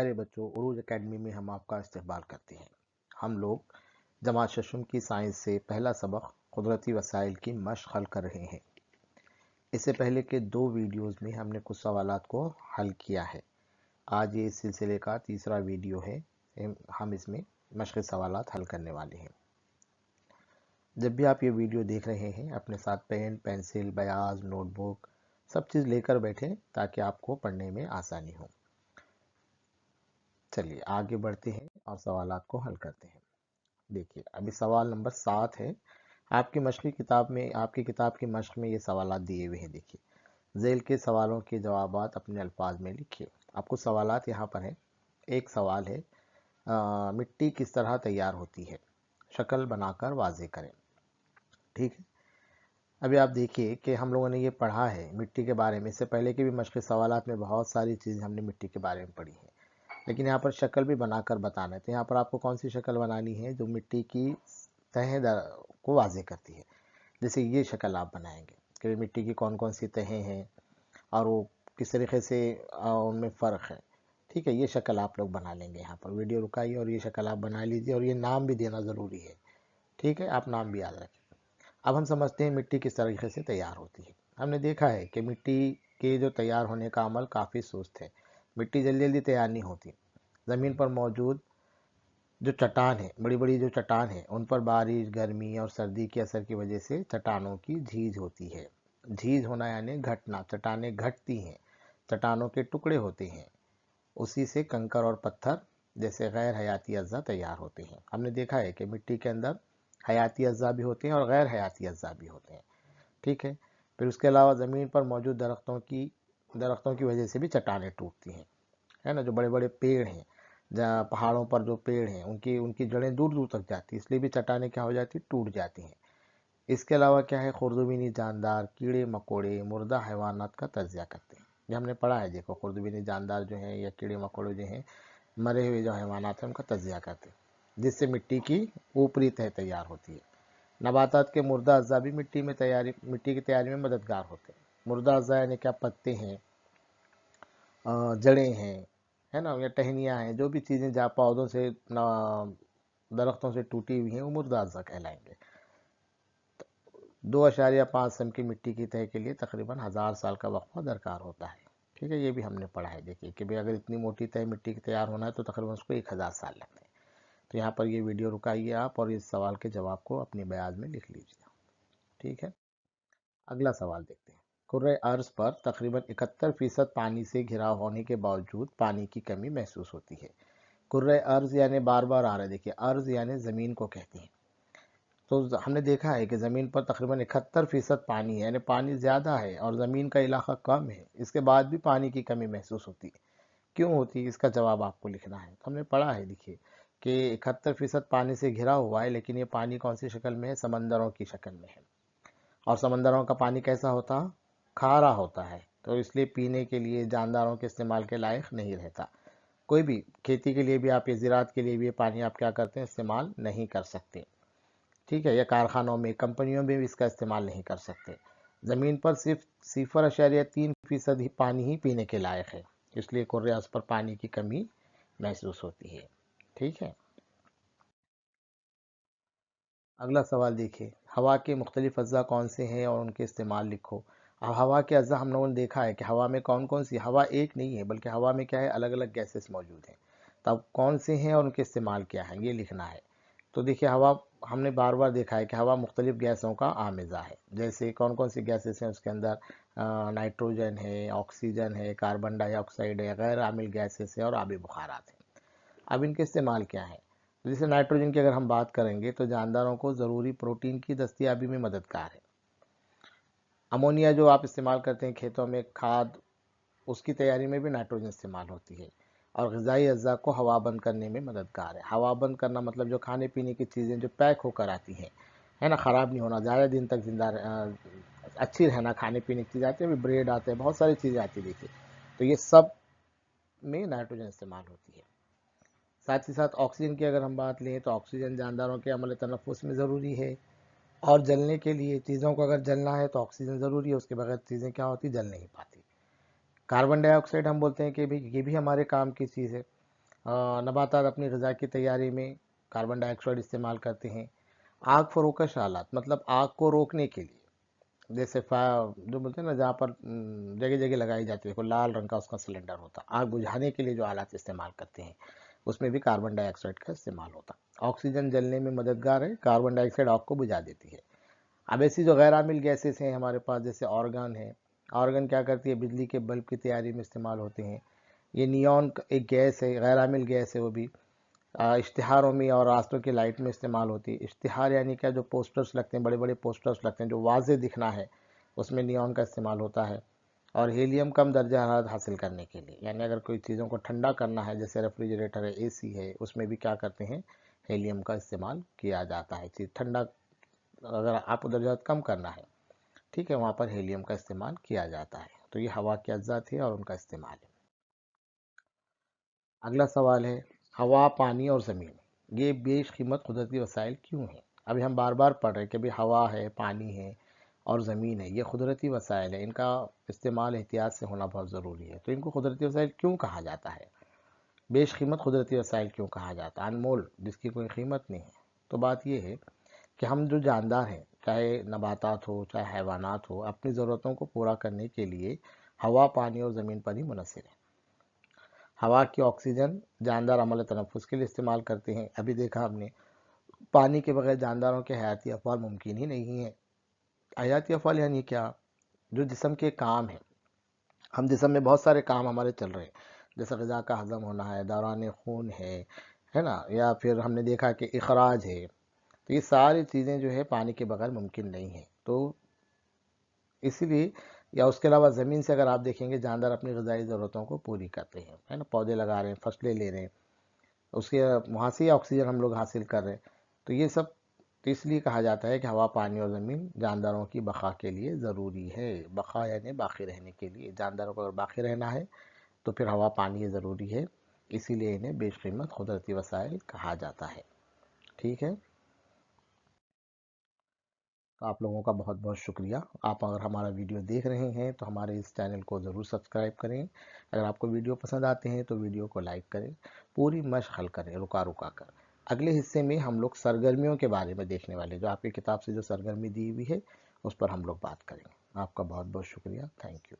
प्यारे बच्चों, उरूज एकेडमी में हम आपका इस्तकबाल करते हैं। हम लोग जमात शशम की साइंस से पहला सबक कुदरती वसाइल की मशक हल कर रहे हैं। इससे पहले के 2 वीडियोस में हमने कुछ सवालात को हल किया है। आज ये इस सिलसिले का तीसरा वीडियो है। हम इसमें मशक़ सवालात हल करने वाले हैं। जब भी आप ये वीडियो देख रहे हैं, अपने साथ पेन, पेंसिल, बयाज, नोटबुक सब चीज़ लेकर बैठें ताकि आपको पढ़ने में आसानी हो। चलिए आगे बढ़ते हैं और सवालात को हल करते हैं। देखिए, अभी सवाल नंबर 7 है। आपकी मशक़ी किताब में, आपकी किताब की मशक़ में ये सवालात दिए हुए हैं। देखिए, ज़ेल के सवालों के जवाबात अपने अल्फाज में लिखिए। आपको सवालात यहाँ पर है। एक सवाल है, मिट्टी किस तरह तैयार होती है? शक्ल बनाकर वाज़े करें। ठीक है, अभी आप देखिए कि हम लोगों ने ये पढ़ा है मिट्टी के बारे में। इससे पहले के भी मशक़ी सवालात में बहुत सारी चीज़ें हमने मिट्टी के बारे में पढ़ी हैं, लेकिन यहाँ पर शक्ल भी बनाकर बताना है। तो यहाँ पर आपको कौन सी शक्ल बनानी है जो मिट्टी की तहें को वाज़े करती है। जैसे ये शक्ल आप बनाएंगे कि मिट्टी की कौन कौन सी तहें हैं और वो किस तरीके से उनमें फ़र्क है। ठीक है, ये शक्ल आप लोग बना लेंगे। यहाँ पर वीडियो रुकाइए और ये शक्ल आप बना लीजिए, और ये नाम भी देना ज़रूरी है। ठीक है, आप नाम भी याद रखें। अब हम समझते हैं मिट्टी किस तरीके से तैयार होती है। हमने देखा है कि मिट्टी के जो तैयार होने का अमल काफ़ी सुस्त है। मिट्टी जल्दी जल्दी तैयार नहीं होती। ज़मीन पर मौजूद जो चट्टान है, बड़ी बड़ी जो चट्टान है, उन पर बारिश, गर्मी और सर्दी के असर की वजह से चट्टानों की झीज होती है। झीज होना यानी घटना। चट्टानें घटती हैं, चट्टानों के टुकड़े होते हैं। उसी से कंकर और पत्थर जैसे गैर हयाती अज्जा तैयार होते हैं। हमने देखा है कि मिट्टी के अंदर हयाती अज्जा भी होते हैं और गैर हयाती अज्जा भी होते हैं। ठीक है, फिर उसके अलावा ज़मीन पर मौजूद दरख्तों की वजह से भी चट्टानें टूटती हैं, है ना। जो बड़े बड़े पेड़ हैं, जहाँ पहाड़ों पर जो पेड़ हैं, उनकी उनकी जड़ें दूर दूर तक जाती, इसलिए भी चट्टानें क्या हो जाती, टूट जाती हैं। इसके अलावा क्या है, खुर्दबीनी जानदार, कीड़े मकोड़े, मुर्दा हैवानात का तज्जिया करते हैं। ये हमने पढ़ा है। देखो, खुर्दबीनी जानदार जो हैं या कीड़े मकोड़े जो हैं, मरे हुए जो हैवानात हैं, उनका तज्जिया करते हैं, जिससे मिट्टी की ऊपरी तह तैयार होती है। नबातात के मुर्दा अज़्ज़ा भी मिट्टी की तैयारी में मददगार होते हैं। मुर्दा अज़्ज़ा यानी क्या, पत्ते हैं, जड़ें हैं, है ना, या टहनियाँ हैं, जो भी चीज़ें जहाँ पौधों से दरख्तों से टूटी हुई हैं, वो मुर्दा अज़्ज़ा कहलाएंगे। 2.5 सम की मिट्टी की तह के लिए तकरीबन 1000 साल का वक्फा दरकार होता है। ठीक है, ये भी हमने पढ़ा है। देखिए कि भाई अगर इतनी मोटी तह मिट्टी की तैयार होना है तो तकरीबन उसको 1000 साल लगते हैं। तो यहाँ पर ये वीडियो रुकाइए आप और इस सवाल के जवाब को अपनी बयाज में लिख लीजिए। ठीक है, अगला सवाल देखते हैं। कुर्रे अर्ज पर तकरीबन 71% पानी से घिराव होने के बावजूद पानी की कमी महसूस होती है। कुर्रे अर्ज यानी बार बार आ रहा है। देखिए, अर्ज यानी ज़मीन को कहते हैं। तो हमने देखा है कि ज़मीन पर तकरीबन 71% पानी है, यानी पानी ज़्यादा है और ज़मीन का इलाका कम है। इसके बाद भी पानी की कमी महसूस होती है। क्यों होती है, इसका जवाब आपको लिखना है। तो हमने पढ़ा है, देखिए कि 71% पानी से घिरा हुआ है, लेकिन ये पानी कौन सी शक्ल में है, समंदरों की शक्ल में है। और समंदरों का पानी कैसा होता, खारा होता है। तो इसलिए पीने के लिए, जानदारों के इस्तेमाल के लायक नहीं रहता। कोई भी खेती के लिए भी आप, ये ज़राअत के लिए भी ये पानी आप क्या करते हैं, इस्तेमाल नहीं कर सकते। ठीक है, या कारखानों में, कंपनियों में भी इसका इस्तेमाल नहीं कर सकते। ज़मीन पर सिर्फ 0.3% ही पानी ही पीने के लायक है, इसलिए कुर्रे अर्ज़ पर पानी की कमी महसूस होती है। ठीक है, अगला सवाल देखिए। हवा के मुख्तलिफ अज़्ज़ा कौन से हैं और उनके इस्तेमाल लिखो। अब हवा के अज़्ज़ा हम लोगों ने देखा है कि हवा में कौन कौन सी, हवा एक नहीं है बल्कि हवा में क्या है, अलग अलग गैसेस मौजूद हैं। तब कौन से हैं और उनके इस्तेमाल क्या है, ये लिखना है। तो देखिए, हवा हमने बार बार देखा है कि हवा मुख्तलिफ गैसों का आमेज़ा है। जैसे कौन कौन सी गैसेस हैं उसके अंदर, नाइट्रोजन है, ऑक्सीजन है, कार्बन डाइऑक्साइड है, गैर आमिल गैसेस है और आबी बुखारात हैं। अब इनके इस्तेमाल क्या है। जैसे नाइट्रोजन की अगर हम बात करेंगे तो जानदारों को ज़रूरी प्रोटीन की दस्तियाबी में मददगार है। अमोनिया जो आप इस्तेमाल करते हैं खेतों में, खाद, उसकी तैयारी में भी नाइट्रोजन इस्तेमाल होती है। और ग़िज़ाई अज़्ज़ा को हवाबंद करने में मददगार है। हवाबंद करना मतलब जो खाने पीने की चीज़ें जो पैक होकर आती हैं, है ना, ख़राब नहीं होना, ज़्यादा दिन तक जिंदा अच्छी रहना, खाने पीने की चीज़ें आती है, ब्रेड आते हैं, बहुत सारी चीज़ें आती है। देखिए, तो ये सब में नाइट्रोजन इस्तेमाल होती है। साथ ही साथ ऑक्सीजन की अगर हम बात लें तो ऑक्सीजन जानदारों के अमल तनफ़ुस में ज़रूरी है। और जलने के लिए, चीज़ों को अगर जलना है तो ऑक्सीजन ज़रूरी है, उसके बगैर चीज़ें क्या होती, जल नहीं पाती। कार्बन डाइऑक्साइड हम बोलते हैं कि भी ये भी हमारे काम की चीज़ है। नबातात अपनी ग़िज़ा की तैयारी में कार्बन डाइऑक्साइड इस्तेमाल करते हैं। आग फरोकश आलात मतलब आग को रोकने के लिए, जैसे जो बोलते हैं ना, जहाँ पर जगह जगह लगाई जाती है, देखो लाल रंग का उसका सिलेंडर होता है, आग बुझाने के लिए जो आलात इस्तेमाल करते हैं उसमें भी कार्बन डाइऑक्साइड का इस्तेमाल होता है। ऑक्सीजन जलने में मददगार है, कार्बन डाइऑक्साइड आग को बुझा देती है। अब ऐसी जो गैर आमिल गैसेस हैं हमारे पास, जैसे ऑर्गन है, ऑर्गन क्या करती है, बिजली के बल्ब की तैयारी में इस्तेमाल होते हैं। ये नियॉन एक गैस है, गैर आमिल गैस है, वो भी इश्तिहारों में और रास्तों की लाइट में इस्तेमाल होती है। इश्तिहार यानी क्या, जो पोस्टर्स लगते हैं, बड़े बड़े पोस्टर्स लगते हैं जो वाज़े दिखना है, उसमें नियॉन का इस्तेमाल होता है। और हीलियम कम दर्जा हरारत हासिल करने के लिए, यानी अगर कोई चीज़ों को ठंडा करना है, जैसे रेफ्रिजरेटर है, एसी है, उसमें भी क्या करते हैं, हीलियम का इस्तेमाल किया जाता है। चीज़ ठंडा, अगर आपको दर्जा कम करना है, ठीक है, वहाँ पर हीलियम का इस्तेमाल किया जाता है। तो ये हवा के अज्जा थे और उनका इस्तेमाल है। अगला सवाल है, हवा, पानी और ज़मीन ये बेशकीमत कुदरती वसाइल क्यों हैं? अभी हम बार बार पढ़ रहे हैं कि भाई हवा है, पानी है और ज़मीन है, ये कुदरती वसाइल है, इनका इस्तेमाल एहतियात से होना बहुत ज़रूरी है। तो इनको कुदरती वसाइल क्यों कहा जाता है? बेशकीमत कुदरती वसाइल क्यों कहा जाता है? अनमोल, जिसकी कोई कीमत नहीं है। तो बात यह है कि हम जो जानदार हैं, चाहे नबातात हो चाहे हैवानात हो, अपनी ज़रूरतों को पूरा करने के लिए हवा, पानी और ज़मीन पर ही मुनहसर है। हवा की ऑक्सीजन जानदार अमल तनफ़ुस के लिए इस्तेमाल करते हैं। अभी देखा हमने, पानी के बगैर जानदारों के हयाती अफ़आल मुमकिन ही नहीं है। हयाती अफ़आल यानी क्या, जो जिस्म के काम हैं, हम जिस्म में बहुत सारे काम हमारे चल रहे हैं, जैसे ग़िज़ा का हज़म होना है, दौरान खून है ना, या फिर हमने देखा कि इखराज है, तो ये सारी चीज़ें जो है पानी के बगैर मुमकिन नहीं है। तो इसीलिए, या उसके अलावा ज़मीन से अगर आप देखेंगे, जानदार अपनी ग़िज़ाई ज़रूरतों को पूरी करते हैं, है ना, पौधे लगा रहे हैं, फसलें ले रहे हैं, उसके वहाँ से ऑक्सीजन हम लोग हासिल कर रहे हैं। तो ये सब, तो इसलिए कहा जाता है कि हवा, पानी और ज़मीन जानदारों की बका के लिए ज़रूरी है। बका यानी बाकी रहने के लिए, जानदारों को अगर बाकी रहना है तो फिर हवा, पानी ये ज़रूरी है, इसीलिए इन्हें बेशकीमत कुदरती वसाइल कहा जाता है। ठीक है, तो आप लोगों का बहुत बहुत शुक्रिया। आप अगर हमारा वीडियो देख रहे हैं तो हमारे इस चैनल को ज़रूर सब्सक्राइब करें। अगर आपको वीडियो पसंद आते हैं तो वीडियो को लाइक करें, पूरी मशक हल करें रुका रुका कर। अगले हिस्से में हम लोग सरगर्मियों के बारे में देखने वाले, जो आपकी किताब से जो सरगर्मी दी हुई है उस पर हम लोग बात करेंगे। आपका बहुत बहुत शुक्रिया, थैंक यू।